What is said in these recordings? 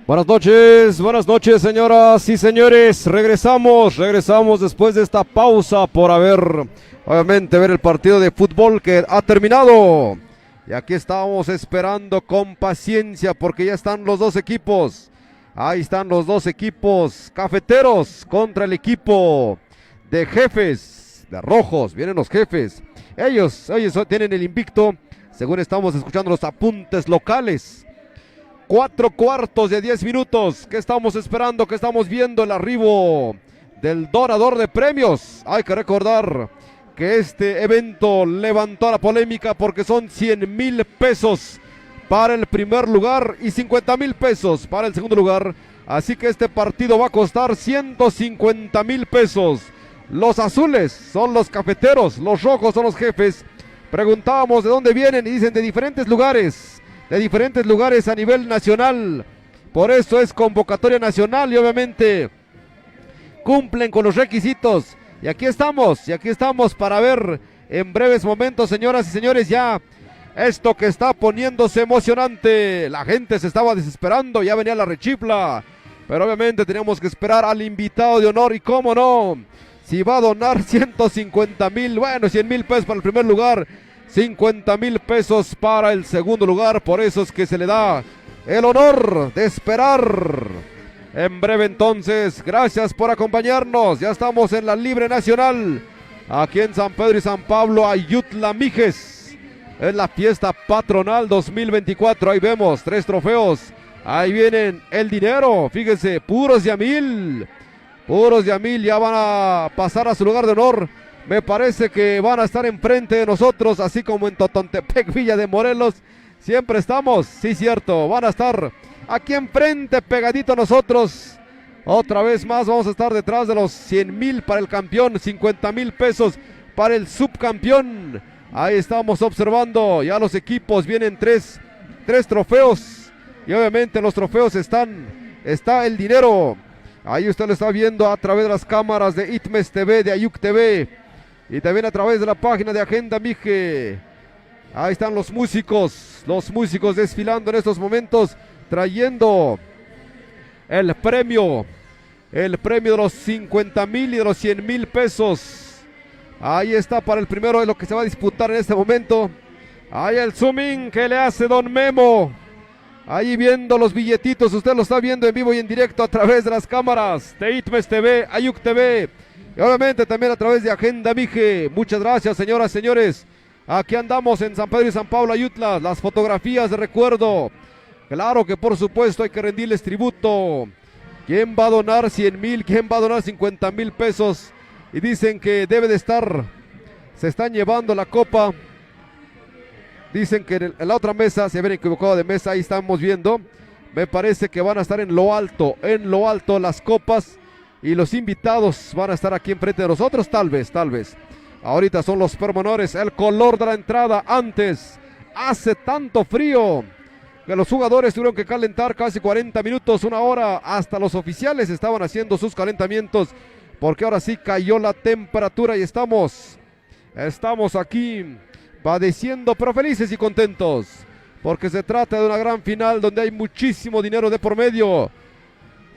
Buenas noches, señoras y señores. Regresamos después de esta pausa por obviamente, ver el partido de fútbol que ha terminado. Y aquí estamos esperando con paciencia porque ya están los dos equipos. Ahí están los dos equipos cafeteros contra el equipo de Jefes, de Rojos. Vienen los Jefes. Ellos tienen el invicto, según estamos escuchando los apuntes locales. 4/4 de 10 minutos. ¿Qué estamos esperando? ¿Qué estamos viendo? El arribo del donador de premios. Hay que recordar que este evento levantó la polémica porque son 100,000 pesos para el primer lugar y 50,000 pesos para el segundo lugar. Así que este partido va a costar 150,000 pesos. Los azules son los cafeteros, los rojos son los Jefes. Preguntábamos de dónde vienen y dicen de diferentes lugares a nivel nacional. Por eso es convocatoria nacional y obviamente cumplen con los requisitos. Y aquí estamos para ver en breves momentos, señoras y señores, ya esto que está poniéndose emocionante. La gente se estaba desesperando, ya venía la rechifla, pero obviamente teníamos que esperar al invitado de honor. Y cómo no, si va a donar 150,000, bueno, 100,000 pesos para el primer lugar, 50,000 pesos para el segundo lugar. Por eso es que se le da el honor de esperar. En breve entonces, gracias por acompañarnos. Ya estamos en la Libre Nacional, aquí en San Pedro y San Pablo, Ayutla Mijes. Es la fiesta patronal 2024. Ahí vemos 3 trofeos. Ahí vienen el dinero. Fíjense, puros de a mil. Ya van a pasar a su lugar de honor. Me parece que van a estar enfrente de nosotros, así como en Totontepec, Villa de Morelos. Siempre estamos, sí, cierto, van a estar aquí enfrente, pegadito a nosotros. Otra vez más vamos a estar detrás de los 100,000 para el campeón, 50,000 pesos para el subcampeón. Ahí estamos observando, ya los equipos vienen tres trofeos. Y obviamente en los trofeos está el dinero. Ahí usted lo está viendo a través de las cámaras de Itmes TV, de Ayuk TV. Y también a través de la página de Agenda Mije. Ahí están los músicos desfilando en estos momentos, trayendo el premio de los 50,000 y de los 100,000 pesos. Ahí está para el primero de lo que se va a disputar en este momento. Ahí el zooming que le hace Don Memo. Ahí viendo los billetitos, usted lo está viendo en vivo y en directo a través de las cámaras de Itmes TV, Ayuk TV. Y obviamente también a través de Agenda Mije. Muchas gracias, señoras y señores. Aquí andamos en San Pedro y San Pablo, Ayutla. Las fotografías de recuerdo. Claro que por supuesto hay que rendirles tributo. ¿Quién va a donar 100,000? ¿Quién va a donar 50,000 pesos? Y dicen que debe de estar. Se están llevando la copa. Dicen que en la otra mesa se habían equivocado de mesa. Ahí estamos viendo. Me parece que van a estar en lo alto las copas. Y los invitados van a estar aquí enfrente de nosotros, tal vez. Ahorita son los pormenores, el color de la entrada. Antes, hace tanto frío que los jugadores tuvieron que calentar casi 40 minutos, una hora. Hasta los oficiales estaban haciendo sus calentamientos, porque ahora sí cayó la temperatura y estamos aquí padeciendo, pero felices y contentos, porque se trata de una gran final donde hay muchísimo dinero de por medio.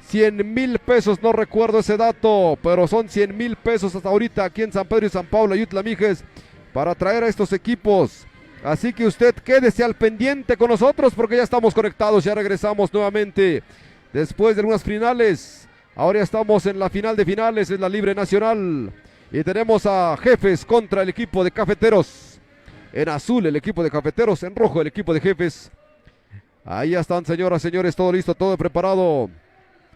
100,000 pesos, no recuerdo ese dato, pero son 100,000 pesos hasta ahorita aquí en San Pedro y San Pablo, Ayutla Mijes, para traer a estos equipos. Así que usted quédese al pendiente con nosotros porque ya estamos conectados, ya regresamos nuevamente después de algunas finales. Ahora ya estamos en la final de finales, es la Libre Nacional. Y tenemos a Jefes contra el equipo de Cafeteros. En azul el equipo de Cafeteros, en rojo el equipo de Jefes. Ahí ya están, señoras, señores, todo listo, todo preparado.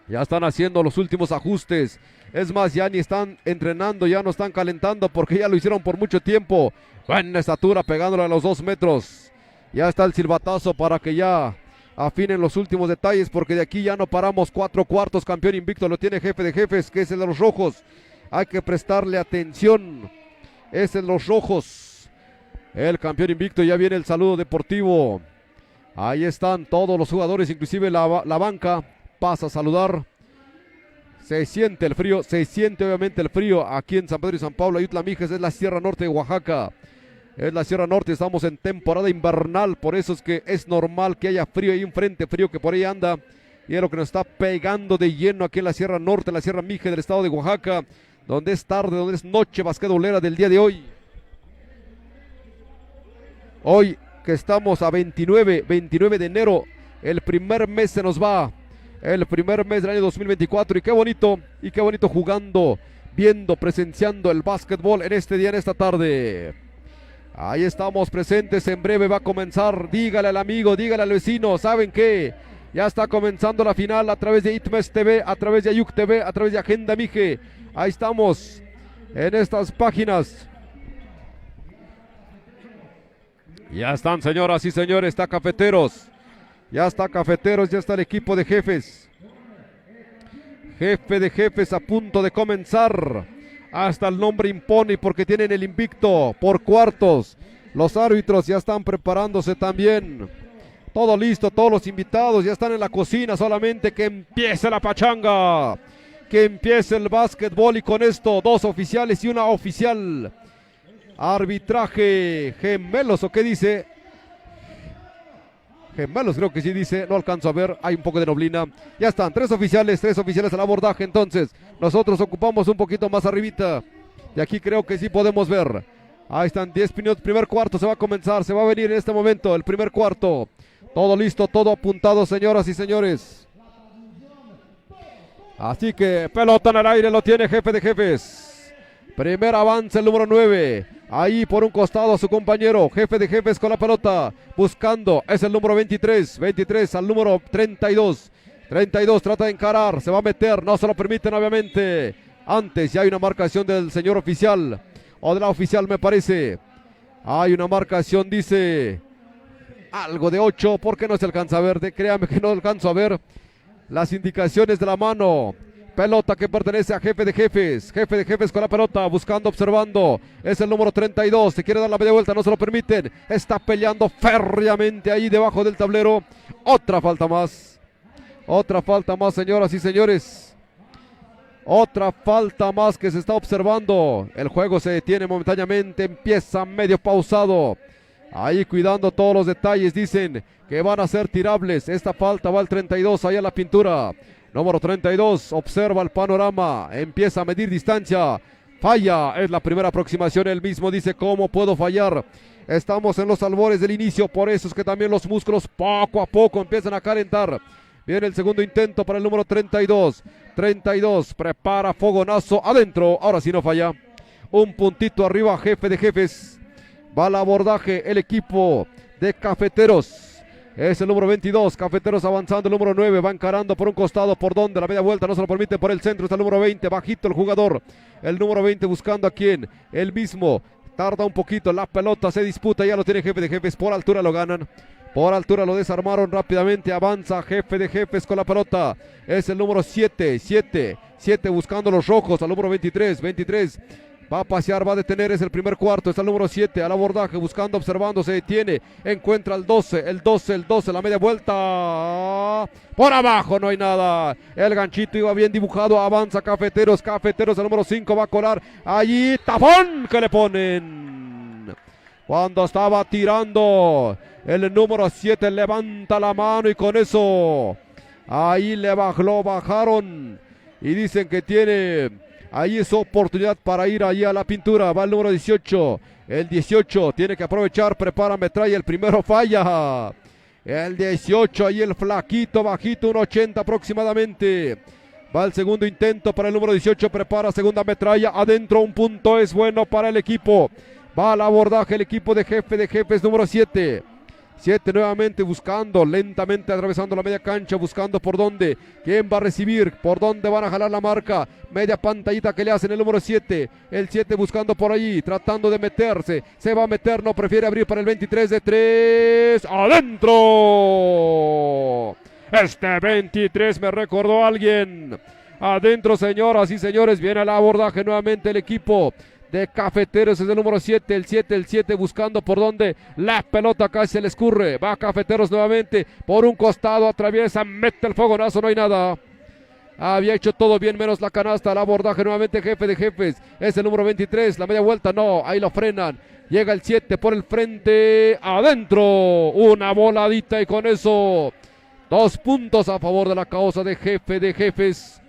Ya están haciendo los últimos ajustes. Es más, ya ni están entrenando, ya no están calentando porque ya lo hicieron por mucho tiempo. Buena estatura, pegándole a los 2 metros. Ya está el silbatazo para que ya afinen los últimos detalles porque de aquí ya no paramos. 4/4, campeón invicto lo tiene Jefe de Jefes, que es el de los rojos. Hay que prestarle atención. Es el de los rojos. El campeón invicto, ya viene el saludo deportivo. Ahí están todos los jugadores, inclusive la banca. Pasa a saludar. Se siente el frío, se siente obviamente el frío aquí en San Pedro y San Pablo, Ayutla Mijes. Es la Sierra Norte de Oaxaca. Es la Sierra Norte, estamos en temporada invernal, por eso es que es normal que haya frío. Hay un frente frío que por ahí anda y es lo que nos está pegando de lleno aquí en la Sierra Norte, en la Sierra Mije del estado de Oaxaca, donde es tarde, donde es noche basquetbolera del día de hoy. Hoy que estamos a 29 de enero, el primer mes se nos va, el primer mes del año 2024, y qué bonito jugando, viendo, presenciando el básquetbol en este día, en esta tarde. Ahí estamos presentes, en breve va a comenzar, dígale al amigo, dígale al vecino, ¿saben qué? Ya está comenzando la final a través de Itmes TV, a través de Ayuc TV, a través de Agenda Mije. Ahí estamos en estas páginas. Ya están, señoras y señores, está Cafeteros. Ya está Cafeteros, ya está el equipo de jefes. Jefe de jefes a punto de comenzar. Hasta el nombre impone porque tienen el invicto por cuartos. Los árbitros ya están preparándose también. Todo listo, todos los invitados ya están en la cocina. Solamente que empiece la pachanga. Que empiece el básquetbol, y con esto 2 oficiales y una oficial. Arbitraje gemelos, ¿o qué dice? Gemelos creo que sí dice, no alcanzo a ver, hay un poco de neblina. Ya están, 3 oficiales al abordaje. Entonces nosotros ocupamos un poquito más arribita, y aquí creo que sí podemos ver. Ahí están, 10 minutos, primer cuarto se va a comenzar, se va a venir en este momento el primer cuarto. Todo listo, todo apuntado, señoras y señores. Así que pelota en el aire, lo tiene jefe de jefes. Primer avance el número 9. Ahí por un costado a su compañero, jefe de jefes con la pelota, buscando, es el número 23 al número 32. 32 trata de encarar, se va a meter, no se lo permiten obviamente. Antes ya hay una marcación del señor oficial, o de la oficial me parece. Hay una marcación, dice, algo de 8, porque no se alcanza a ver, créame que no alcanzo a ver las indicaciones de la mano. Pelota que pertenece a jefe de jefes con la pelota, buscando, observando, es el número 32, se quiere dar la media vuelta, no se lo permiten, está peleando férreamente ahí debajo del tablero. Otra falta más, señoras y señores, otra falta más que se está observando. El juego se detiene momentáneamente, empieza medio pausado, ahí cuidando todos los detalles. Dicen que van a ser tirables, esta falta va al 32, ahí a la pintura. Número 32, observa el panorama, empieza a medir distancia, falla, es la primera aproximación, él mismo dice, ¿cómo puedo fallar? Estamos en los albores del inicio, por eso es que también los músculos poco a poco empiezan a calentar. Viene el segundo intento para el número 32, prepara fogonazo, adentro, ahora sí no falla. Un puntito arriba, jefe de jefes, va al abordaje el equipo de Cafeteros. Es el número 22, Cafeteros avanzando, el número 9, va encarando por un costado, por donde la media vuelta no se lo permite, por el centro está el número 20, bajito el jugador, el número 20 buscando a quién, el mismo, tarda un poquito, la pelota se disputa, ya lo tiene jefe de jefes, por altura lo ganan, por altura lo desarmaron rápidamente, avanza jefe de jefes con la pelota, es el número 7 buscando los rojos, al número 23, va a pasear, va a detener, es el primer cuarto, está el número 7 al abordaje, buscando, observando, se detiene, encuentra el 12, la media vuelta, por abajo no hay nada, el ganchito iba bien dibujado, avanza Cafeteros, el número 5 va a colar, allí, tapón que le ponen, cuando estaba tirando, el número 7 levanta la mano y con eso, ahí lo bajaron, y dicen que tiene... Ahí es oportunidad para ir allí a la pintura. Va el número 18. El 18 tiene que aprovechar. Prepara, metralla. El primero falla. El 18. Ahí el flaquito, bajito. 1.80 aproximadamente. Va el segundo intento para el número 18. Prepara segunda metralla. Adentro un punto es bueno para el equipo. Va al abordaje el equipo de jefes número 7. 7 nuevamente buscando, lentamente atravesando la media cancha, buscando por dónde, quién va a recibir, por dónde van a jalar la marca, media pantallita que le hacen el número 7, el 7 buscando por allí, tratando de meterse, se va a meter, no, prefiere abrir para el 23 de 3, ¡adentro! Este 23 me recordó a alguien, adentro señoras y señores, viene al abordaje nuevamente el equipo de Cafeteros, es el número 7, el 7 buscando por donde la pelota casi se le escurre, va Cafeteros nuevamente, por un costado atraviesa, mete el fogonazo, no hay nada, había hecho todo bien menos la canasta, el abordaje nuevamente jefe de jefes, es el número 23, la media vuelta no, ahí lo frenan, llega el 7 por el frente, adentro, una voladita y con eso 2 puntos a favor de la causa de Jefe de Jefes.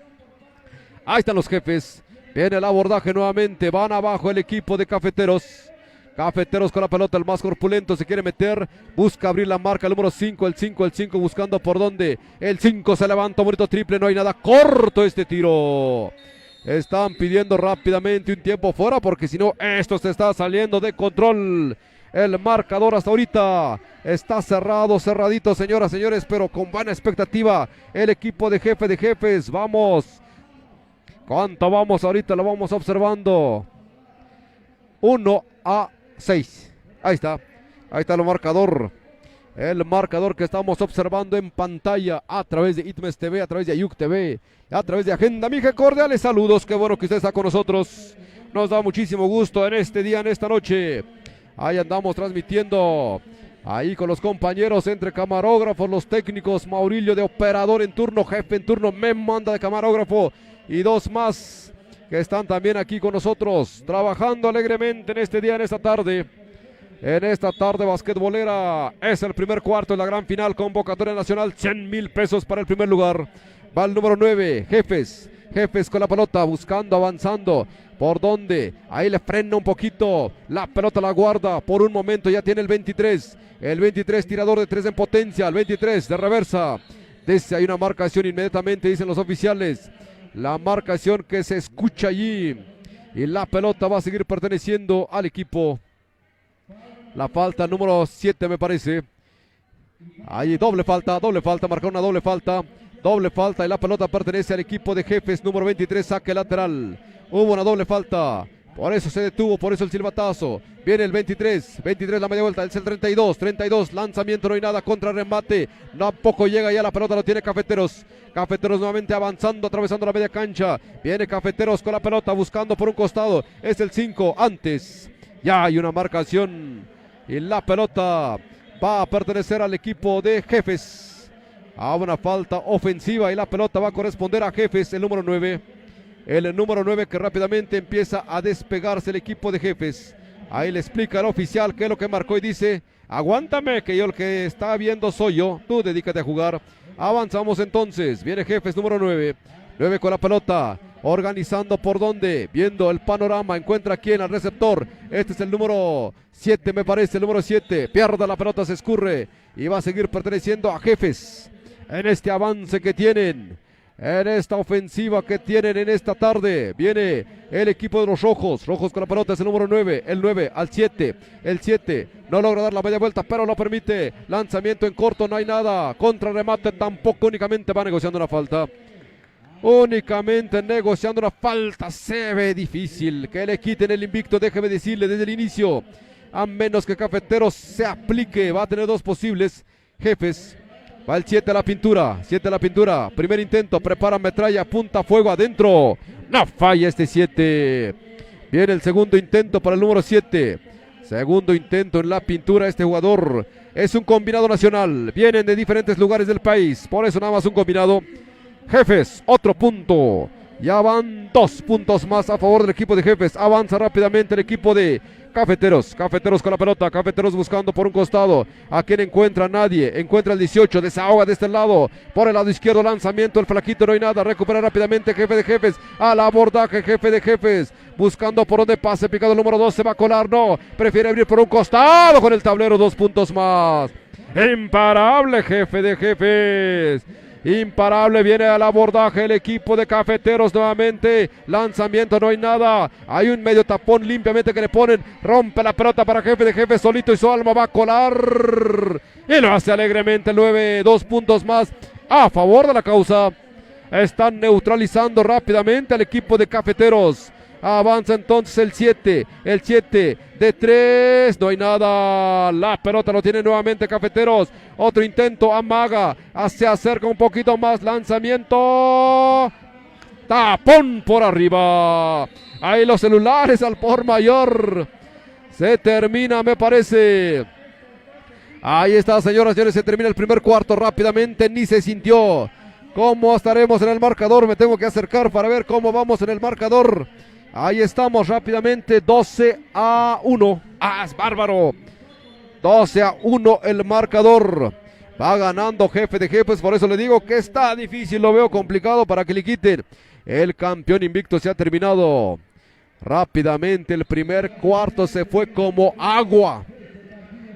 Ahí están los Jefes. Viene el abordaje nuevamente. Van abajo el equipo de Cafeteros. Cafeteros con la pelota, el más corpulento se quiere meter, busca abrir la marca, el número 5, el 5 buscando por dónde, el 5 se levanta, bonito triple, no hay nada, corto este tiro. Están pidiendo rápidamente un tiempo fuera porque si no esto se está saliendo de control. El marcador hasta ahorita está cerrado, cerradito, señoras, señores, pero con buena expectativa el equipo de Jefe de Jefes. Vamos, ¿cuánto vamos ahorita? Lo vamos observando. 1-6. Ahí está el marcador. El marcador que estamos observando en pantalla a través de Itmes TV, a través de Ayuc TV, a través de Agenda Mije. Cordiales saludos, qué bueno que usted está con nosotros. Nos da muchísimo gusto en este día, en esta noche. Ahí andamos transmitiendo, ahí con los compañeros entre camarógrafos, los técnicos, Maurilio de operador en turno, jefe en turno, Memo anda de camarógrafo y 2 más que están también aquí con nosotros, trabajando alegremente en este día, en esta tarde. En esta tarde basquetbolera, es el primer cuarto de la gran final, convocatoria nacional, 100,000 pesos para el primer lugar. Va el número 9, Jefes con la pelota, buscando, avanzando. ¿Por dónde? Ahí le frena un poquito, la pelota la guarda, por un momento ya tiene el 23. El 23 tirador de 3 en potencia, el 23 de reversa. Desde hay una marcación inmediatamente, dicen los oficiales. La marcación que se escucha allí. Y la pelota va a seguir perteneciendo al equipo. La falta número 7 me parece. Ahí doble falta, marcó una doble falta y la pelota pertenece al equipo de Jefes, número 23, saque lateral. Hubo una doble falta, por eso se detuvo, por eso el silbatazo. Viene el 23 la media vuelta, es el 32, lanzamiento, no hay nada, contra remate, tampoco llega ya la pelota, lo tiene Cafeteros nuevamente avanzando, atravesando la media cancha. Viene Cafeteros con la pelota, buscando por un costado, es el 5, antes. Ya hay una marcación y la pelota va a pertenecer al equipo de Jefes. A una falta ofensiva y la pelota va a corresponder a Jefes, el número 9. El número 9 que rápidamente empieza a despegarse el equipo de Jefes. Ahí le explica al oficial qué es lo que marcó y dice: aguántame, que yo el que está viendo soy yo, tú dedícate a jugar. Avanzamos entonces, viene Jefes número 9. 9 con la pelota, organizando por dónde, viendo el panorama, encuentra quién al receptor. Este es el número 7 me parece, el número 7, pierde la pelota, se escurre y va a seguir perteneciendo a Jefes. En este avance que tienen, en esta ofensiva que tienen en esta tarde, viene el equipo de los rojos con la pelota, es el número 9, el 9 al 7, el 7 no logra dar la media vuelta, pero lo permite, lanzamiento en corto, no hay nada, contra remate tampoco, únicamente va negociando una falta. Únicamente negociando una falta, se ve difícil que le quiten el invicto, déjeme decirle desde el inicio, a menos que Cafeteros se aplique, va a tener 2 posibles. Jefes, va el 7 a la pintura, primer intento, prepara metralla, apunta fuego adentro, no falla este 7. Viene el segundo intento para el número 7, segundo intento en la pintura. Este jugador es un combinado nacional, vienen de diferentes lugares del país, por eso nada más un combinado. Jefes, otro punto, ya van 2 puntos más a favor del equipo de Jefes. Avanza rápidamente el equipo de Cafeteros con la pelota, Cafeteros buscando por un costado, a quien encuentra, nadie, encuentra el 18, desahoga de este lado, por el lado izquierdo, lanzamiento, el flaquito, no hay nada, recupera rápidamente Jefe de Jefes, al abordaje Jefe de Jefes, buscando por donde pase, picado el número 2, se va a colar, no, prefiere abrir por un costado con el tablero, 2 puntos más. Imparable Jefe de Jefes. Imparable, viene al abordaje el equipo de Cafeteros nuevamente, lanzamiento, no hay nada, hay un medio tapón limpiamente que le ponen, rompe la pelota para Jefe de Jefes, solito y su alma va a colar, y lo hace alegremente el 9, 2 puntos más a favor de la causa. Están neutralizando rápidamente al equipo de Cafeteros. Avanza entonces el 7 de 3, no hay nada, la pelota lo tiene nuevamente Cafeteros, otro intento, amaga, se acerca un poquito más, lanzamiento, tapón por arriba, ahí los celulares al por mayor, se termina me parece, ahí está señoras y señores, se termina el primer cuarto rápidamente, ni se sintió. ¿Cómo estaremos en el marcador? Me tengo que acercar para ver cómo vamos en el marcador. Ahí estamos rápidamente, 12-1. ¡Ah, es bárbaro! 12-1 el marcador. Va ganando Jefe de Jefes, por eso le digo que está difícil, lo veo complicado para que le quiten. El campeón invicto se ha terminado. Rápidamente el primer cuarto se fue como agua.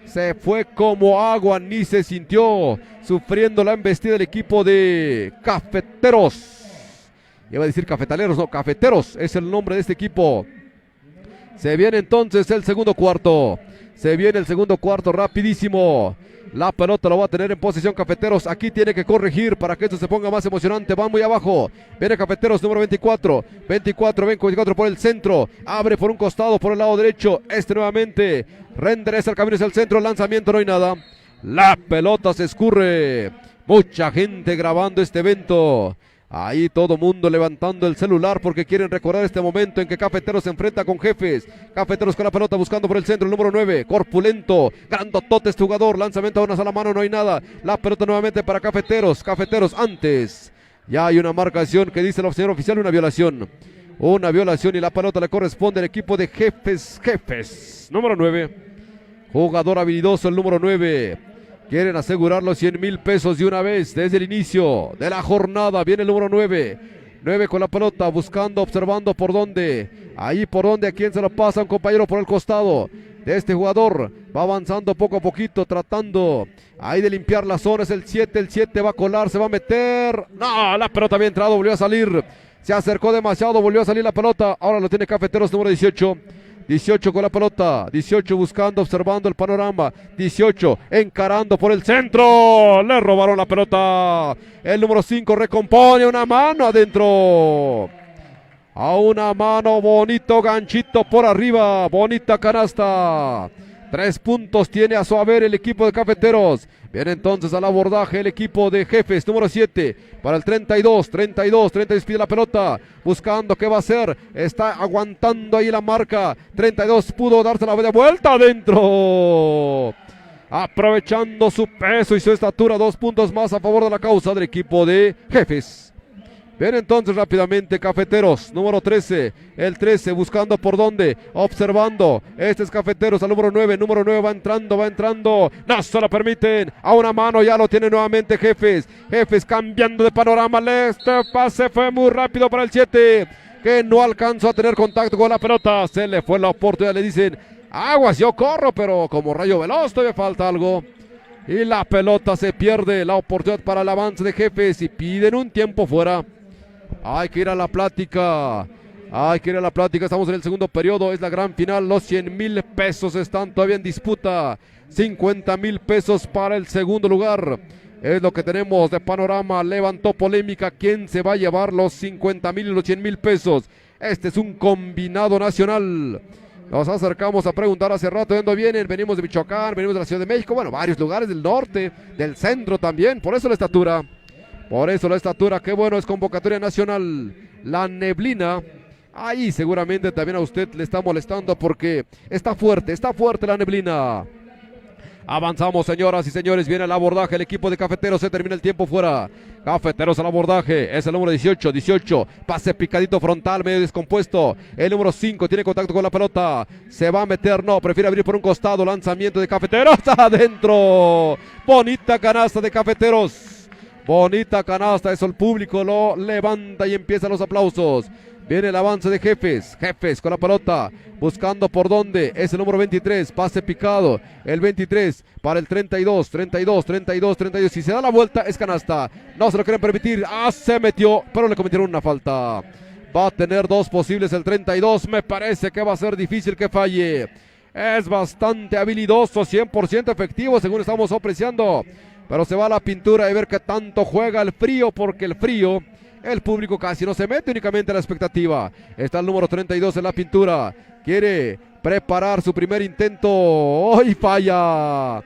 Se fue como agua, ni se sintió, sufriendo la embestida del equipo de Cafeteros. Iba a decir cafetaleros, no, Cafeteros es el nombre de este equipo. Se viene entonces el segundo cuarto. Se viene el segundo cuarto rapidísimo. La pelota lo va a tener en posesión Cafeteros. Aquí tiene que corregir para que esto se ponga más emocionante. Van muy abajo. Viene Cafeteros número 24. 24 por el centro. Abre por un costado, por el lado derecho. Nuevamente. Endereza el camino hacia el centro. Lanzamiento, no hay nada. La pelota se escurre. Mucha gente grabando este evento. Ahí todo mundo levantando el celular porque quieren recordar este momento en que Cafeteros se enfrenta con Jefes. Cafeteros con la pelota buscando por el centro, el número 9, corpulento, grandotote este jugador, lanzamiento a una sola mano, no hay nada. La pelota nuevamente para Cafeteros, Cafeteros antes. Ya hay una marcación que dice el señor oficial, una violación. Una violación y la pelota le corresponde al equipo de Jefes. Número 9, jugador habilidoso el número 9. Quieren asegurar los 100,000 pesos de una vez desde el inicio de la jornada. Viene el número 9. 9 con la pelota, buscando, observando por dónde. Ahí por dónde, a quién se lo pasa, un compañero por el costado de este jugador. Va avanzando poco a poquito, tratando ahí de limpiar la zona. Es el 7, va a colar, se va a meter. No, la pelota había entrado, volvió a salir. Se acercó demasiado, volvió a salir la pelota. Ahora lo tiene Cafeteros, número 18. 18 con la pelota, 18 buscando, observando el panorama, 18 encarando por el centro, le robaron la pelota, el número 5 recompone una mano adentro, a una mano, bonito ganchito por arriba, bonita canasta, 3 puntos tiene a su haber el equipo de Cafeteros. Viene entonces al abordaje el equipo de Jefes, número 7, para el 32, pide la pelota, buscando qué va a hacer, está aguantando ahí la marca, 32 pudo darse la vuelta adentro, aprovechando su peso y su estatura, 2 puntos más a favor de la causa del equipo de Jefes. Viene entonces rápidamente Cafeteros, número 13, el 13 buscando por dónde, observando, este es Cafeteros al número 9 va entrando, no se lo permiten, a una mano ya lo tiene nuevamente Jefes cambiando de panorama, este pase fue muy rápido para el 7, que no alcanzó a tener contacto con la pelota, se le fue la oportunidad, le dicen, aguas, yo corro, pero como rayo veloz todavía falta algo. Y la pelota se pierde, la oportunidad para el avance de Jefes y piden un tiempo fuera. Hay que ir a la plática, estamos en el segundo periodo, es la gran final, los 100,000 pesos están todavía en disputa, 50,000 pesos para el segundo lugar, es lo que tenemos de panorama, levantó polémica, ¿quién se va a llevar los 50,000 y los 100,000 pesos? Este es un combinado nacional, nos acercamos a preguntar hace rato de dónde vienen, venimos de Michoacán, venimos de la Ciudad de México, bueno, varios lugares del norte, del centro también, por eso la estatura. Qué bueno, es convocatoria nacional. La neblina, ahí seguramente también a usted le está molestando porque está fuerte la neblina. Avanzamos, señoras y señores, viene el abordaje, el equipo de Cafeteros, se termina el tiempo fuera. Cafeteros al abordaje, es el número 18, pase picadito frontal, medio descompuesto. El número 5 tiene contacto con la pelota, se va a meter, no, prefiere abrir por un costado, lanzamiento de Cafeteros, adentro. Bonita canasta de Cafeteros. Bonita canasta, eso el público lo levanta y empiezan los aplausos. Viene el avance de Jefes con la pelota, buscando por dónde, es el número 23, pase picado, el 23 para el 32, si se da la vuelta es canasta, no se lo quieren permitir, se metió, pero le cometieron una falta. Va a tener 2 posibles el 32, me parece que va a ser difícil que falle. Es bastante habilidoso, 100% efectivo según estamos apreciando. Pero se va a la pintura y ver qué tanto juega el frío, porque el frío, el público casi no se mete, únicamente a la expectativa. Está el número 32 en la pintura, quiere preparar su primer intento, y falla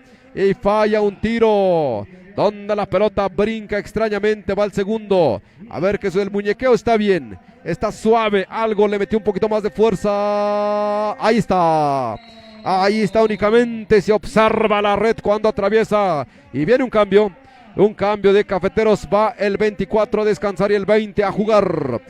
un tiro, donde la pelota brinca extrañamente, va el segundo, a ver que eso del muñequeo está bien, está suave, algo le metió un poquito más de fuerza, ahí está únicamente, se observa la red cuando atraviesa y viene un cambio de Cafeteros, va el 24 a descansar y el 20 a jugar,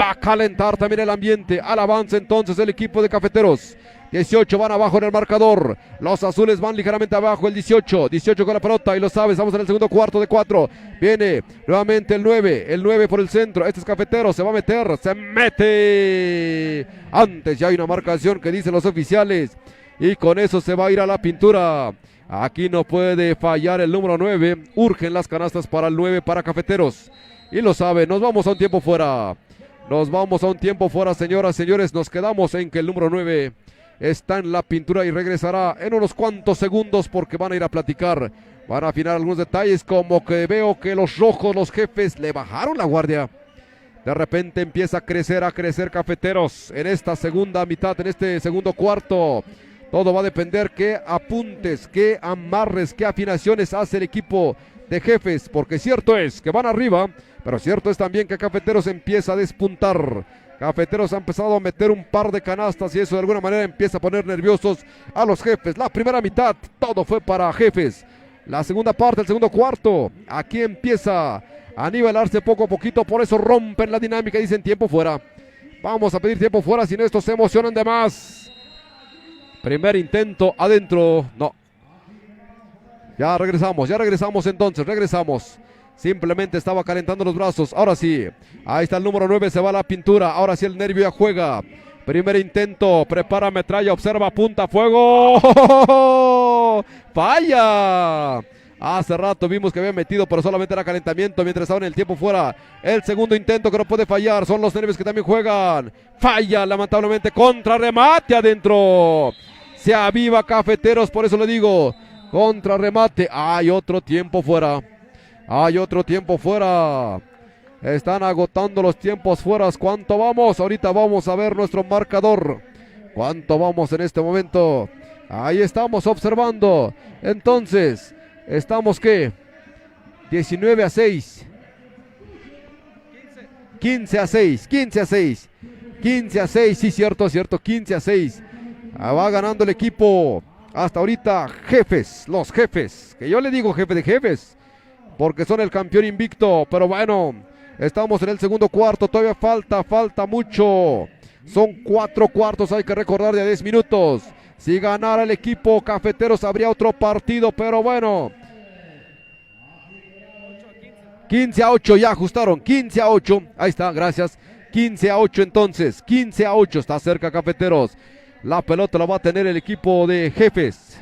va a calentar también el ambiente, al avance entonces el equipo de Cafeteros, 18 van abajo en el marcador. Los azules van ligeramente abajo. El 18 con la pelota y lo sabes. Vamos en el segundo cuarto de 4. Viene nuevamente el 9 por el centro. Este es Cafetero, se va a meter, se mete. Antes ya hay una marcación que dicen los oficiales y con eso se va a ir a la pintura. Aquí no puede fallar el número 9. Urgen las canastas para el 9 para Cafeteros. Y lo sabe, nos vamos a un tiempo fuera. Señoras, señores. Nos quedamos en que el número 9 está en la pintura y regresará en unos cuantos segundos porque van a ir a platicar. Van a afinar algunos detalles, como que veo que los rojos, los jefes, le bajaron la guardia. De repente empieza a crecer Cafeteros en esta segunda mitad, en este segundo cuarto. Todo va a depender qué apuntes, qué amarres, qué afinaciones hace el equipo de jefes, porque cierto es que van arriba, pero cierto es también que Cafeteros empieza a despuntar. Cafeteros ha empezado a meter un par de canastas y eso de alguna manera empieza a poner nerviosos a los jefes. La primera mitad, todo fue para jefes. La segunda parte, el segundo cuarto, aquí empieza a nivelarse poco a poquito, por eso rompen la dinámica y dicen tiempo fuera. Vamos a pedir tiempo fuera, si no estos se emocionan de más. Primer intento, adentro, no. Ya regresamos entonces, Simplemente estaba calentando los brazos, ahora sí. Ahí está el número 9, se va a la pintura, ahora sí el nervio ya juega. Primer intento, prepara metralla, observa, apunta, fuego. ¡Falla! Hace rato vimos que había metido, pero solamente era calentamiento mientras estaba en el tiempo fuera. El segundo intento que no puede fallar, son los nervios que también juegan. Falla, lamentablemente, contrarremate adentro. Se aviva Cafeteros, por eso le digo, contrarremate. Hay otro tiempo fuera. Están agotando los tiempos fuera. ¿Cuánto vamos? Ahorita vamos a ver nuestro marcador. ¿Cuánto vamos en este momento? Ahí estamos observando. Entonces, ¿estamos qué? 19-6. 15-6. Sí, cierto. 15-6. Va ganando el equipo. Hasta ahorita, jefes. Los jefes. Que yo le digo jefe de jefes, porque son el campeón invicto. Pero bueno, estamos en el segundo cuarto. Todavía falta mucho. Son 4 cuartos, hay que recordar, de 10 minutos. Si ganara el equipo Cafeteros habría otro partido, pero bueno. 15-8, ya ajustaron, 15-8. Ahí está, gracias. 15-8 entonces, 15-8, está cerca Cafeteros. La pelota la va a tener el equipo de jefes.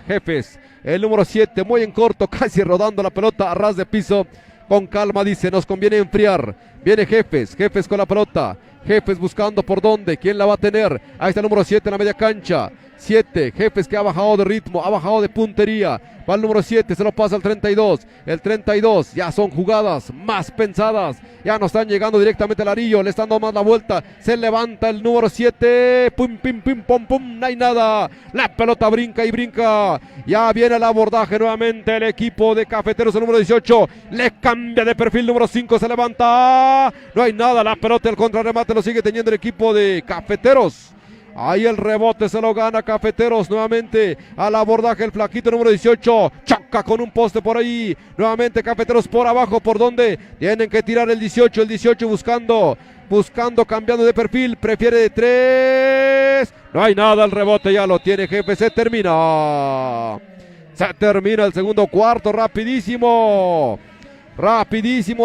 El número 7, muy en corto, casi rodando la pelota a ras de piso. Con calma, dice, nos conviene enfriar. Viene Jefes con la pelota. Jefes buscando por dónde, quién la va a tener. Ahí está el número 7 en la media cancha. 7, Jefes que ha bajado de ritmo, ha bajado de puntería. Va el número 7, se lo pasa al 32. El 32, ya son jugadas más pensadas. Ya no están llegando directamente al arillo, le están dando más la vuelta. Se levanta el número 7. Pum, pim, pim, pum, pum, no hay nada. La pelota brinca y brinca. Ya viene el abordaje nuevamente el equipo de Cafeteros, el número 18. Le cambia de perfil, número 5, se levanta. No hay nada, la pelota, el contrarremate lo sigue teniendo el equipo de Cafeteros. Ahí el rebote se lo gana Cafeteros nuevamente. Al abordaje el flaquito número 18. Choca con un poste por ahí. Nuevamente Cafeteros por abajo. ¿Por dónde? Tienen que tirar el 18. El 18 buscando, cambiando de perfil. Prefiere de 3. No hay nada, el rebote ya lo tiene Jefe. Se termina el segundo cuarto. Rapidísimo.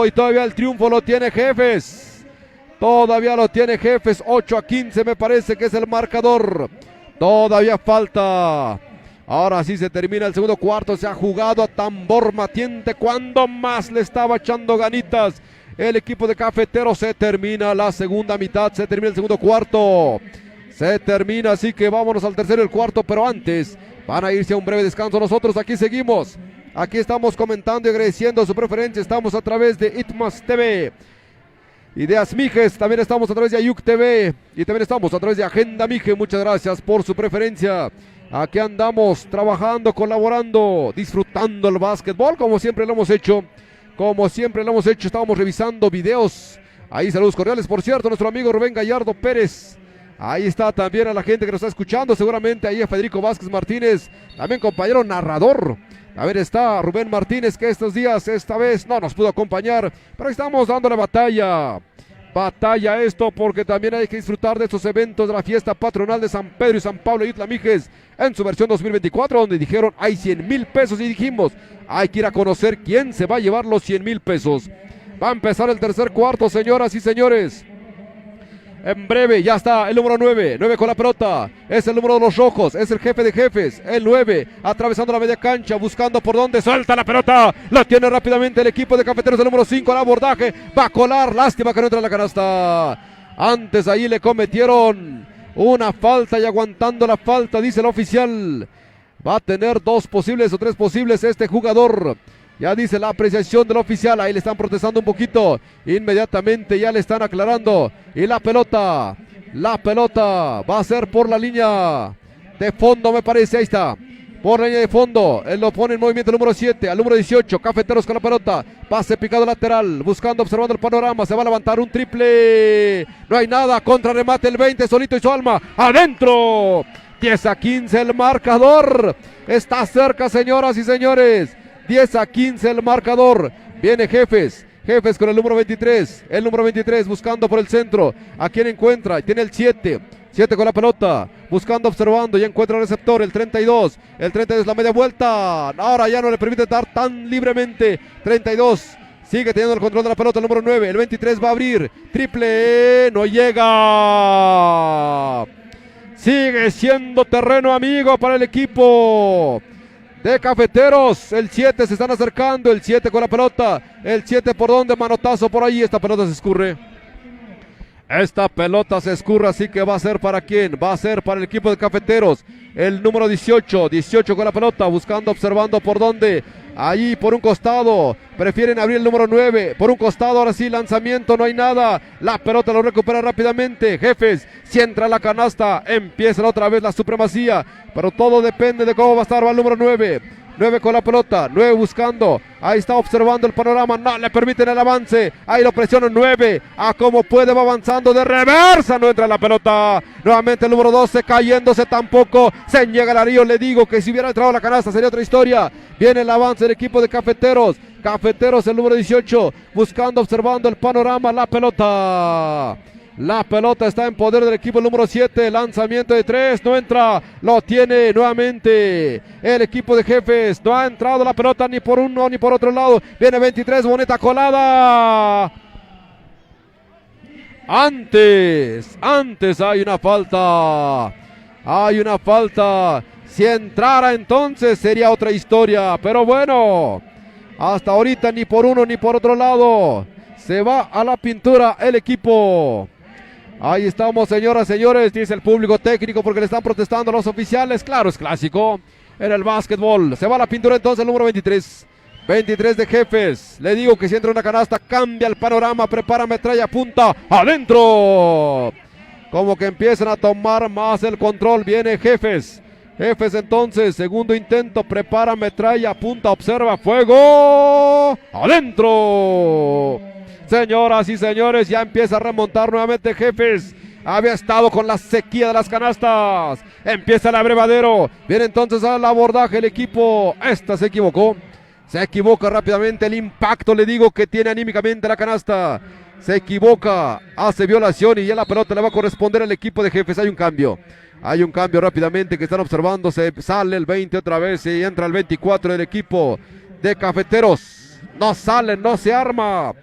Y todavía el triunfo lo tiene Jefes. 8-15 me parece que es el marcador. Todavía falta. Ahora sí se termina el segundo cuarto. Se ha jugado a tambor batiente. Cuando más le estaba echando ganitas el equipo de Cafeteros. Se termina la segunda mitad. Se termina el segundo cuarto. Así que vámonos al tercero y el cuarto. Pero antes van a irse a un breve descanso. Nosotros aquí seguimos. Aquí estamos comentando y agradeciendo su preferencia. Estamos a través de Itmas TV. Ideas Mijes, también estamos a través de Ayuk TV y también estamos a través de Agenda Mije. Muchas gracias por su preferencia. Aquí andamos trabajando, colaborando, disfrutando el básquetbol como siempre lo hemos hecho. Estábamos revisando videos. Ahí saludos cordiales, por cierto, nuestro amigo Rubén Gallardo Pérez. Ahí está también a la gente que nos está escuchando, seguramente ahí a Federico Vázquez Martínez, también compañero narrador. A ver, está Rubén Martínez, que esta vez no nos pudo acompañar, pero estamos dándole batalla. batalla esto, porque también hay que disfrutar de estos eventos de la fiesta patronal de San Pedro y San Pablo Isla Mijes en su versión 2024, donde dijeron hay 100,000 pesos y dijimos hay que ir a conocer quién se va a llevar los 100,000 pesos. Va a empezar el tercer cuarto, señoras y señores. En breve ya está el número 9, 9 con la pelota, es el número de los rojos, es el jefe de jefes, el 9, atravesando la media cancha, buscando por dónde, suelta la pelota, la tiene rápidamente el equipo de Cafeteros, el número 5 al abordaje, va a colar, lástima que no entra en la canasta. Antes ahí le cometieron una falta y aguantando la falta, dice el oficial, va a tener 2 posibles o 3 posibles este jugador. Ya dice la apreciación del oficial, ahí le están protestando un poquito, inmediatamente ya le están aclarando, y la pelota va a ser por la línea de fondo, me parece, ahí está, por la línea de fondo, él lo pone en movimiento el número 7, al número 18, Cafeteros con la pelota, pase picado lateral, buscando, observando el panorama, se va a levantar un triple, no hay nada, contrarremate el 20, solito y su alma, adentro, 10-15 el marcador, está cerca, señoras y señores. 10-15 el marcador. Viene Jefes con el número 23. El número 23 buscando por el centro. ¿A quién encuentra? Tiene el 7 con la pelota. Buscando, observando. Ya encuentra el receptor. El 32. El 32 la media vuelta. Ahora ya no le permite dar tan libremente. 32. Sigue teniendo el control de la pelota el número 9. El 23 va a abrir. Triple. No llega. Sigue siendo terreno amigo para el equipo de Cafeteros. El 7 se están acercando, el 7 con la pelota, el 7 por donde, manotazo por ahí, esta pelota se escurre. Esta pelota se escurre, así que va a ser para quién, va a ser para el equipo de Cafeteros. El número 18 con la pelota, buscando, observando por dónde. Ahí por un costado, prefieren abrir el número 9, por un costado, ahora sí, lanzamiento, no hay nada, la pelota lo recupera rápidamente, Jefes, si entra a la canasta, empieza otra vez la supremacía, pero todo depende de cómo va a estar, va el número 9 con la pelota, 9 buscando, ahí está observando el panorama, no le permiten el avance, ahí lo presionan 9, a como puede va avanzando de reversa, no entra la pelota, nuevamente el número 12 cayéndose tampoco, se niega el Arillo, le digo que si hubiera entrado a la canasta sería otra historia, viene el avance del equipo de Cafeteros, el número 18, buscando, observando el panorama, la pelota está en poder del equipo número 7, lanzamiento de 3, no entra, lo tiene nuevamente el equipo de Jefes, no ha entrado la pelota ni por uno ni por otro lado, viene 23, boneta colada, antes hay una falta, si entrara entonces sería otra historia, pero bueno, hasta ahorita ni por uno ni por otro lado, se va a la pintura el equipo. Ahí estamos, señoras, señores, dice el público técnico porque le están protestando a los oficiales. Claro, es clásico en el básquetbol. Se va a la pintura entonces el número 23. 23 de Jefes. Le digo que si entra una canasta cambia el panorama. Prepara, metralla, punta. ¡Adentro! Como que empiezan a tomar más el control. Viene Jefes. Jefes entonces, segundo intento. Prepara, metralla, punta, observa, fuego. ¡Adentro! Señoras y señores, ya empieza a remontar nuevamente Jefes. Había estado con la sequía de las canastas. Empieza el abrevadero. Viene entonces al abordaje el equipo. Se equivocó. Se equivoca rápidamente. El impacto, le digo, que tiene anímicamente la canasta. Se equivoca. Hace violación y ya la pelota le va a corresponder al equipo de Jefes. Hay un cambio rápidamente que están observando. Se sale el 20 otra vez y entra el 24 del equipo de Cafeteros. No sale, no se arma.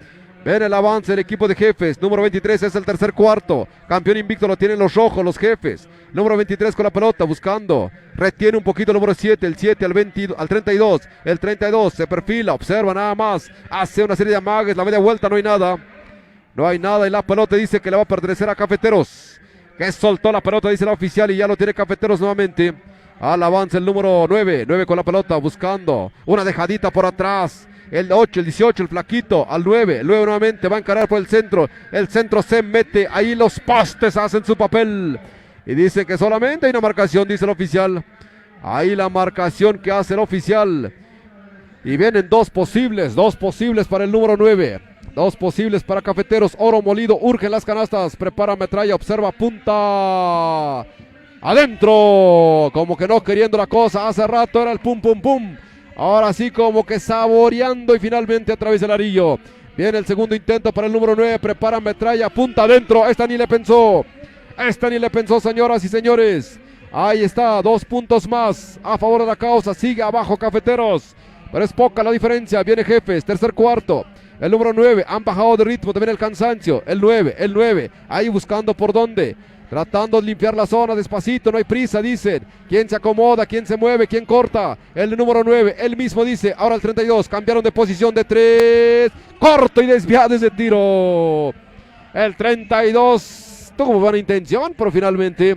Ven el avance del equipo de Jefes. Número 23 es el tercer cuarto. Campeón invicto lo tienen los rojos, los Jefes. Número 23 con la pelota, buscando. Retiene un poquito el número 7. El 7 al 32. El 32 se perfila, observa nada más. Hace una serie de amagues. La media vuelta, no hay nada. Y la pelota dice que le va a pertenecer a Cafeteros. Que soltó la pelota, dice la oficial. Y ya lo tiene Cafeteros nuevamente. Al avance el número 9. 9 con la pelota, buscando. Una dejadita por atrás. El 8, el 18, el flaquito, al 9, luego nuevamente va a encarar por el centro se mete, ahí los postes hacen su papel, y dice que solamente hay una marcación, dice el oficial, ahí la marcación que hace el oficial, y vienen dos posibles para el número 9, dos posibles para Cafeteros, oro molido, urgen las canastas, prepara metralla, observa, punta, adentro, como que no queriendo la cosa, hace rato era el pum pum pum, ahora sí como que saboreando y finalmente a través del Arillo. Viene el segundo intento para el número 9. Prepara metralla, punta adentro. Esta ni le pensó. Señoras y señores. Ahí está, 2 puntos más a favor de la causa. Sigue abajo Cafeteros, pero es poca la diferencia. Viene Jefes, tercer cuarto. El número 9, han bajado de ritmo, también el cansancio. El 9, ahí buscando por dónde. Tratando de limpiar la zona despacito, no hay prisa, dicen. ¿Quién se acomoda? ¿Quién se mueve? ¿Quién corta? El número 9, él mismo dice. Ahora el 32, cambiaron de posición de 3. Corto y desviado ese tiro. El 32 tuvo buena intención, pero finalmente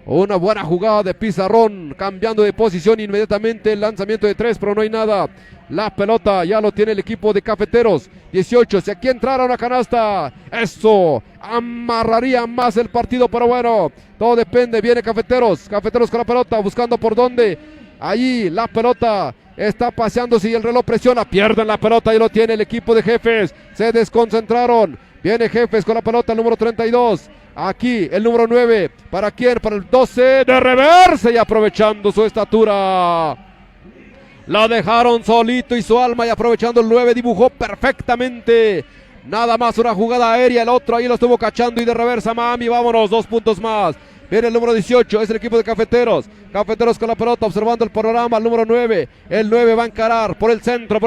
una buena jugada de Pizarrón. Cambiando de posición inmediatamente el lanzamiento de 3, pero no hay nada. La pelota ya lo tiene el equipo de Cafeteros. 18, si aquí entrara una canasta, eso amarraría más el partido, pero bueno, todo depende. Viene Cafeteros con la pelota, buscando por dónde. Allí la pelota está paseándose y el reloj presiona. Pierden la pelota y lo tiene el equipo de Jefes. Se desconcentraron. Viene Jefes con la pelota, el número 32. Aquí el número 9. ¿Para quién? Para el 12 de reversa y aprovechando su estatura. La dejaron solito y su alma, y aprovechando el 9 dibujó perfectamente. Nada más una jugada aérea, el otro ahí lo estuvo cachando y de reversa, mami, vámonos, 2 puntos más. Viene el número 18, es el equipo de Cafeteros. Cafeteros con la pelota, observando el panorama, el número 9. El 9 va a encarar por el centro,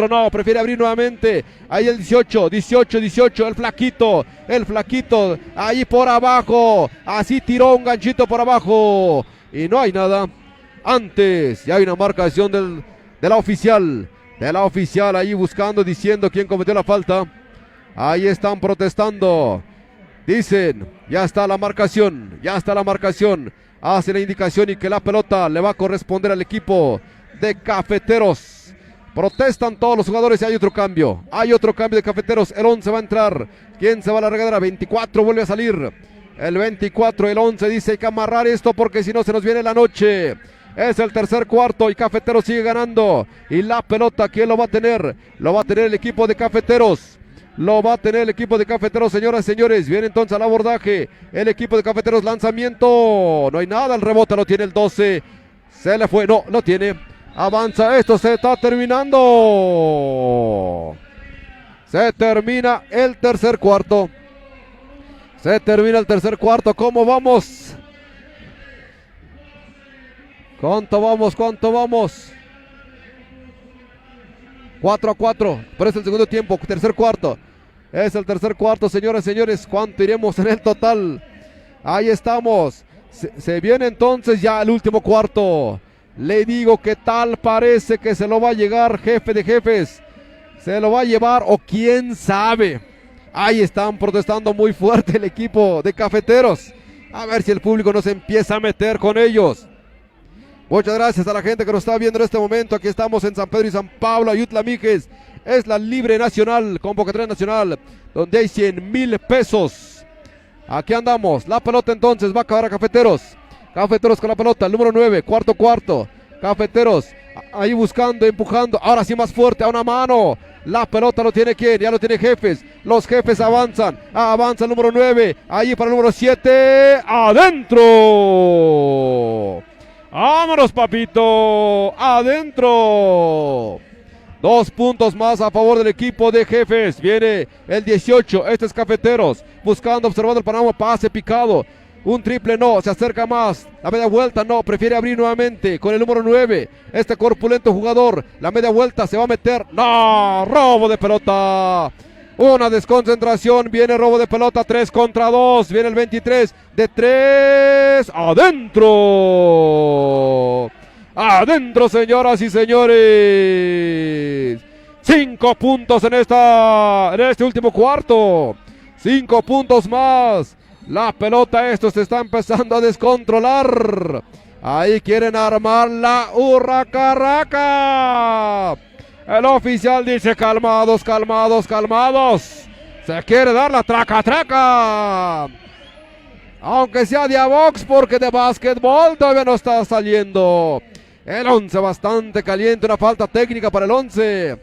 no, prefiere abrir nuevamente. Ahí el 18, el flaquito, ahí por abajo. Así tiró un ganchito por abajo. Y no hay nada. Antes, ya hay una marcación de la oficial ahí buscando, diciendo quién cometió la falta. Ahí están protestando. Dicen, ya está la marcación. Hace la indicación y que la pelota le va a corresponder al equipo de Cafeteros. Protestan todos los jugadores y hay otro cambio. De Cafeteros. El 11 va a entrar. ¿Quién se va a la regadera? 24 vuelve a salir. El 24, el 11 dice: hay que amarrar esto porque si no se nos viene la noche. Es el tercer cuarto y Cafeteros sigue ganando. Y la pelota, ¿quién lo va a tener? Lo va a tener el equipo de Cafeteros. Señoras y señores. Viene entonces al abordaje el equipo de Cafeteros. Lanzamiento. No hay nada. El rebote lo tiene el 12. Se le fue. No, lo tiene. Avanza. Esto se está terminando. Se termina el tercer cuarto. ¿Cómo vamos? ¿Cuánto vamos? 4-4, pero es el segundo tiempo, tercer cuarto. Es el tercer cuarto, señoras y señores. ¿Cuánto iremos en el total? Ahí estamos. Se viene entonces ya el último cuarto. Le digo que tal parece que se lo va a llegar jefe de jefes. Se lo va a llevar o quién sabe. Ahí están protestando muy fuerte el equipo de Cafeteros. A ver si el público no se empieza a meter con ellos. Muchas gracias a la gente que nos está viendo en este momento. Aquí estamos en San Pedro y San Pablo, Ayutla Mijes. Es la libre nacional, convocatoria nacional, donde hay 100,000 pesos. Aquí andamos. La pelota entonces va a acabar a Cafeteros. Cafeteros con la pelota, el número 9, cuarto. Cafeteros ahí buscando, empujando. Ahora sí más fuerte, a una mano. La pelota lo tiene ¿quién? Ya lo tiene Jefes. Los Jefes avanzan. Avanza el número 9. Ahí para el número 7. ¡Adentro! ¡Vámonos, papito! ¡Adentro! 2 puntos más a favor del equipo de Jefes. Viene el 18. Este es Cafeteros. Buscando, observando el panorama. Pase picado. Un triple no, se acerca más. La media vuelta no, prefiere abrir nuevamente con el número 9. Este corpulento jugador. La media vuelta se va a meter. No, robo de pelota. Una desconcentración. Viene robo de pelota. 3 contra 2. Viene el 23 de 3. Adentro. Adentro, señoras y señores. 5 puntos en este último cuarto. 5 puntos más. La pelota, esto se está empezando a descontrolar. Ahí quieren armar la hurracarraca. El oficial dice: calmados. Se quiere dar la traca. Aunque sea de a box, porque de básquetbol todavía no está saliendo. El 11 bastante caliente, una falta técnica para el 11.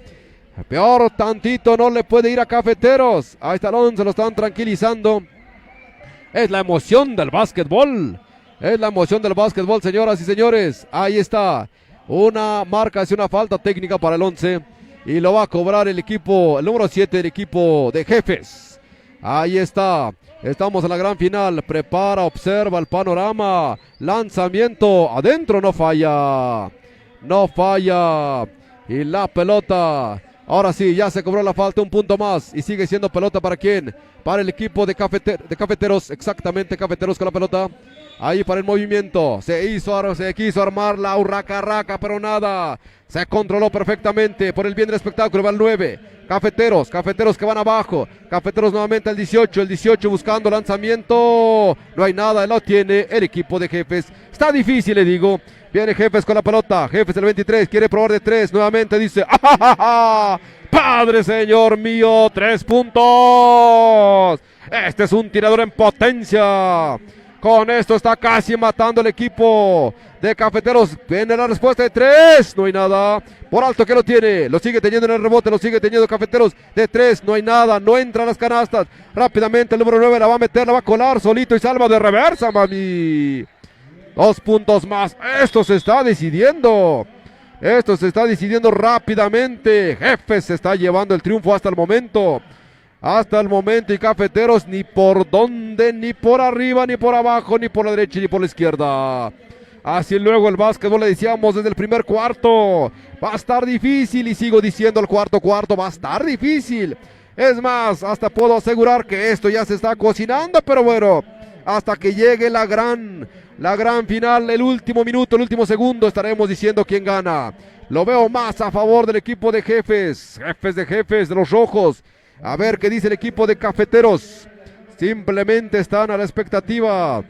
Peor tantito no le puede ir a Cafeteros. Ahí está el 11, lo están tranquilizando. Es la emoción del básquetbol. Señoras y señores. Ahí está. Una marca, es una falta técnica para el 11. y lo va a cobrar el número 7 del equipo de Jefes. Ahí está. Estamos en la gran final. Prepara, observa el panorama. Lanzamiento. Adentro, no falla. No falla. Y la pelota. Ahora sí, ya se cobró la falta, un punto más. Y sigue siendo pelota para quién. Para el equipo de Cafeteros. Exactamente, Cafeteros con la pelota. Ahí para el movimiento. Se quiso armar la urraca, pero nada. Se controló perfectamente por el bien del espectáculo. Va el 9. Cafeteros que van abajo. Cafeteros nuevamente al 18. El 18 buscando lanzamiento. No hay nada, lo tiene el equipo de Jefes. Está difícil, le digo. Viene Jefes con la pelota. Jefes el 23. Quiere probar de 3. Nuevamente dice. ¡Ah! Padre Señor mío. 3 puntos. Este es un tirador en potencia. Con esto está casi matando el equipo de Cafeteros. Viene la respuesta de 3. No hay nada. Por alto que lo tiene. Lo sigue teniendo en el rebote. Lo sigue teniendo Cafeteros de 3. No hay nada. No entra a las canastas. Rápidamente el número 9 la va a meter. La va a colar solito y salva de reversa, mami. 2 puntos más. Esto se está decidiendo. Esto se está decidiendo rápidamente. Jefes se está llevando el triunfo hasta el momento. Hasta el momento, y Cafeteros ni por dónde, ni por arriba, ni por abajo, ni por la derecha, ni por la izquierda. Así luego el básquetbol, le decíamos desde el primer cuarto, va a estar difícil, y sigo diciendo el cuarto va a estar difícil. Es más, hasta puedo asegurar que esto ya se está cocinando, pero bueno, hasta que llegue la gran final, el último minuto, el último segundo, estaremos diciendo quién gana. Lo veo más a favor del equipo de Jefes, de los rojos. A ver qué dice el equipo de Cafeteros. Simplemente están a la expectativa.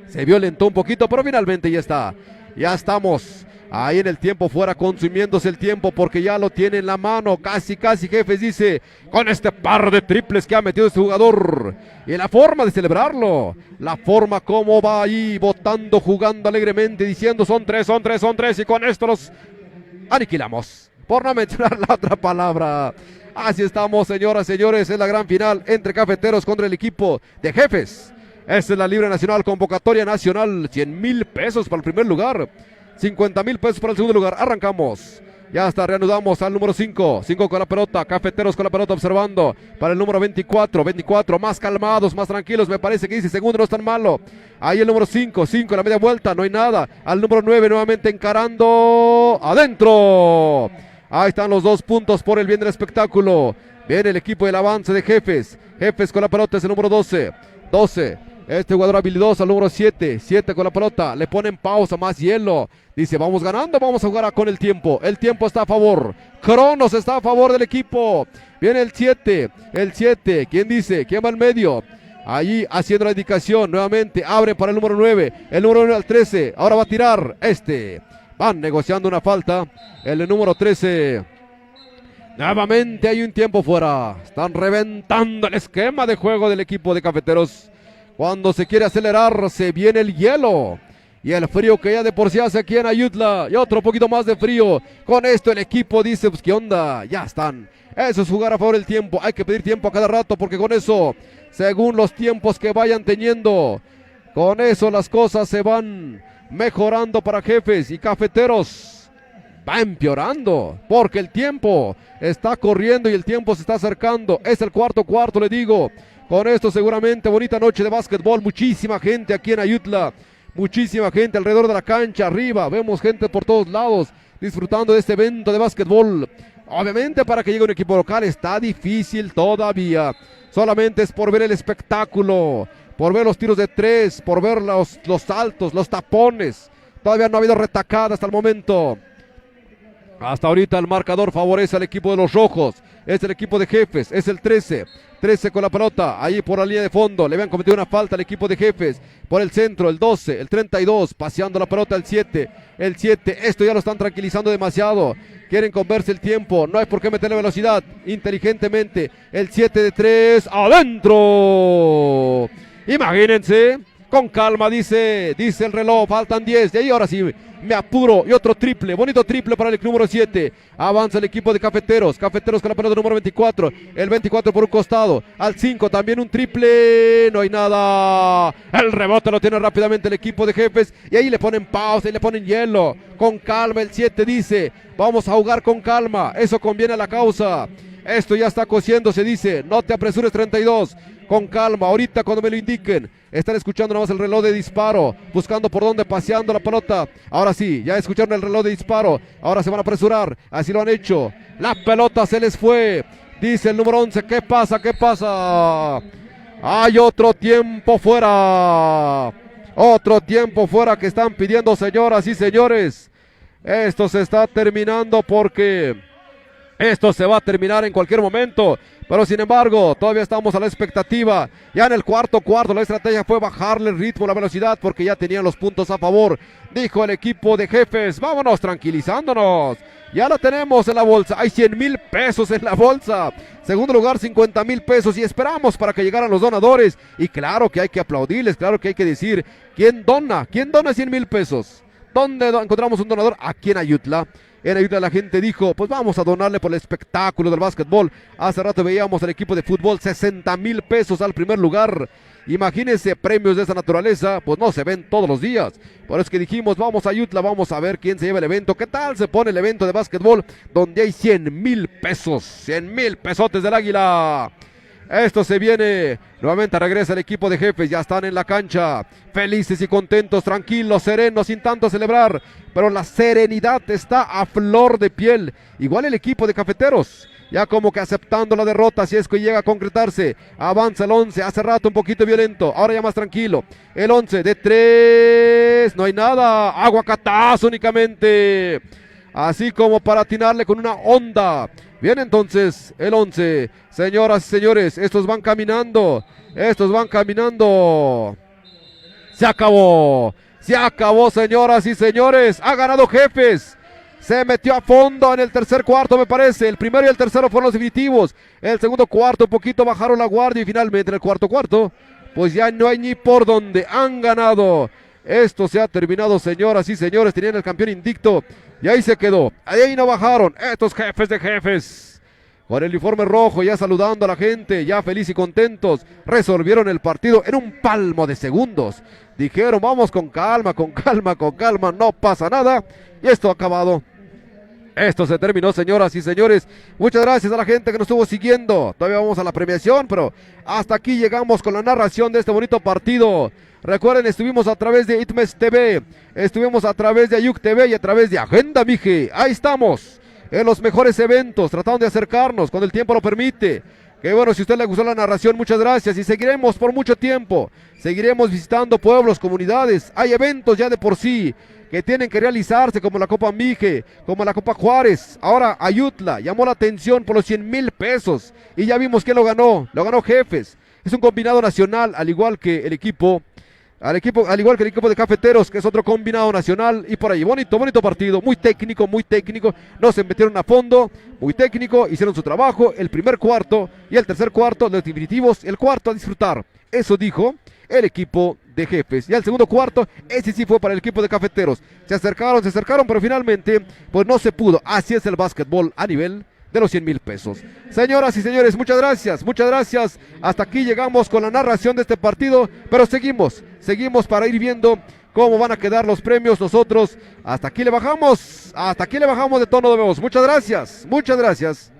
Se violentó un poquito, pero finalmente ya está. Ya estamos ahí en el tiempo fuera, consumiéndose el tiempo porque ya lo tiene en la mano. Casi Jefes dice, con este par de triples que ha metido este jugador. Y la forma de celebrarlo. La forma como va ahí, botando, jugando alegremente, diciendo son tres. Y con esto los aniquilamos. Por no mencionar la otra palabra. Así estamos, señoras, señores, en la gran final entre Cafeteros contra el equipo de Jefes. Esta es la Libre Nacional, convocatoria nacional, 100,000 pesos para el primer lugar, 50,000 pesos para el segundo lugar. Arrancamos. Ya está, reanudamos al número 5. 5 con la pelota, Cafeteros con la pelota observando. Para el número 24, más calmados, más tranquilos. Me parece que dice segundo, no es tan malo. Ahí el número 5, la media vuelta, no hay nada. Al número 9 nuevamente encarando. ¡Adentro! Ahí están los 2 puntos por el bien del espectáculo. Viene el equipo del avance de Jefes. Jefes con la pelota es el número 12. Este jugador habilidoso, el número 7 con la pelota. Le ponen pausa, más hielo. Dice, vamos ganando, vamos a jugar con el tiempo. El tiempo está a favor. Cronos está a favor del equipo. Viene el 7. ¿Quién dice? ¿Quién va al medio? Allí haciendo la indicación. Nuevamente abre para el número 9. El número 9 al 13. Ahora va a tirar Van negociando una falta. El número 13. Nuevamente hay un tiempo fuera. Están reventando el esquema de juego del equipo de Cafeteros. Cuando se quiere acelerar, se viene el hielo. Y el frío que ya de por sí hace aquí en Ayutla. Y otro poquito más de frío. Con esto el equipo dice, pues qué onda, ya están. Eso es jugar a favor del tiempo. Hay que pedir tiempo a cada rato porque con eso, según los tiempos que vayan teniendo, con eso las cosas se van mejorando para Jefes, y Cafeteros va empeorando porque el tiempo está corriendo y el tiempo se está acercando. Es el cuarto, le digo. Con esto seguramente bonita noche de básquetbol. Muchísima gente aquí en Ayutla. Muchísima gente alrededor de la cancha, arriba. Vemos gente por todos lados disfrutando de este evento de básquetbol. Obviamente para que llegue un equipo local está difícil todavía. Solamente es por ver el espectáculo, por ver los tiros de 3, por ver los saltos, los tapones. Todavía no ha habido retacada hasta el momento. Hasta ahorita el marcador favorece al equipo de los rojos. Es el equipo de Jefes, es el 13 con la pelota, ahí por la línea de fondo. Le habían cometido una falta al equipo de Jefes. Por el centro, el 12, el 32, paseando la pelota el 7. Esto ya lo están tranquilizando demasiado. Quieren comerse el tiempo, no hay por qué meterle velocidad. Inteligentemente, el 7 de 3, ¡adentro! Imagínense, con calma, dice el reloj, faltan 10. De ahí ahora sí, me apuro, y otro triple, bonito triple para el número 7, avanza el equipo de Cafeteros con la pelota número 24, el 24 por un costado, al 5 también un triple, no hay nada, el rebote lo tiene rápidamente el equipo de Jefes, y ahí le ponen pausa y le ponen hielo, con calma el 7 dice, vamos a jugar con calma, eso conviene a la causa, esto ya está cociendo, se dice, no te apresures 32, con calma, ahorita cuando me lo indiquen, están escuchando nada más el reloj de disparo, buscando por dónde, paseando la pelota, ahora sí, ya escucharon el reloj de disparo, ahora se van a apresurar, así lo han hecho, la pelota se les fue, dice el número 11, ¿qué pasa? ¿Qué pasa? Hay otro tiempo fuera que están pidiendo, señoras y señores, esto se está terminando porque... esto se va a terminar en cualquier momento, pero sin embargo, todavía estamos a la expectativa. Ya en el cuarto, la estrategia fue bajarle el ritmo, la velocidad, porque ya tenían los puntos a favor. Dijo el equipo de Jefes, vámonos tranquilizándonos. Ya la tenemos en la bolsa, hay 100,000 pesos en la bolsa. Segundo lugar, 50,000 pesos y esperamos para que llegaran los donadores. Y claro que hay que aplaudirles, claro que hay que decir, ¿quién dona 100,000 pesos? ¿Dónde encontramos un donador? Aquí en Ayutla. En Ayutla la gente dijo, pues vamos a donarle por el espectáculo del básquetbol. Hace rato veíamos al equipo de fútbol, 60,000 pesos al primer lugar. Imagínense, premios de esa naturaleza, pues no se ven todos los días. Por eso es que dijimos, vamos a Ayutla, vamos a ver quién se lleva el evento. ¿Qué tal se pone el evento de básquetbol donde hay 100,000 pesos? 100,000 pesotes del Águila. Esto se viene, nuevamente regresa el equipo de Jefes, ya están en la cancha, felices y contentos, tranquilos, serenos, sin tanto celebrar, pero la serenidad está a flor de piel, igual el equipo de Cafeteros, ya como que aceptando la derrota, si es que llega a concretarse, avanza el 11, hace rato un poquito violento, ahora ya más tranquilo, el 11 de 3, no hay nada, aguacatazo únicamente, así como para atinarle con una onda. Bien, entonces, el 11, señoras y señores, estos van caminando, se acabó, señoras y señores, ha ganado Jefes, se metió a fondo en el tercer cuarto me parece, el primero y el tercero fueron los definitivos, el segundo cuarto un poquito bajaron la guardia y finalmente en el cuarto pues ya no hay ni por dónde, han ganado. Esto se ha terminado, señoras y señores, tenían el campeón invicto y ahí se quedó, ahí no bajaron estos Jefes de Jefes, con el uniforme rojo ya saludando a la gente, ya felices y contentos, resolvieron el partido en un palmo de segundos, dijeron vamos con calma, no pasa nada y esto ha acabado. Esto se terminó, señoras y señores. Muchas gracias a la gente que nos estuvo siguiendo. Todavía vamos a la premiación, pero hasta aquí llegamos con la narración de este bonito partido. Recuerden, estuvimos a través de Itmes TV, estuvimos a través de Ayuk TV y a través de Agenda Mije. Ahí estamos, en los mejores eventos, tratando de acercarnos cuando el tiempo lo permite. Que bueno, si a usted le gustó la narración, muchas gracias y seguiremos por mucho tiempo. Seguiremos visitando pueblos, comunidades. Hay eventos ya de por sí que tienen que realizarse, como la Copa Mije, como la Copa Juárez. Ahora Ayutla llamó la atención por los 100,000 pesos y ya vimos que lo ganó Jefes. Es un combinado nacional, al igual que el equipo de Cafeteros, que es otro combinado nacional, y por ahí, bonito partido, muy técnico, no se metieron a fondo, muy técnico, hicieron su trabajo, el primer cuarto y el tercer cuarto, los definitivos, el cuarto a disfrutar, eso dijo el equipo de Jefes, y el segundo cuarto, ese sí fue para el equipo de Cafeteros, se acercaron, pero finalmente, pues no se pudo, así es el básquetbol a nivel de los 100,000 pesos. Señoras y señores, muchas gracias. Hasta aquí llegamos con la narración de este partido, pero seguimos para ir viendo cómo van a quedar los premios. Nosotros hasta aquí le bajamos de tono de voz. Muchas gracias.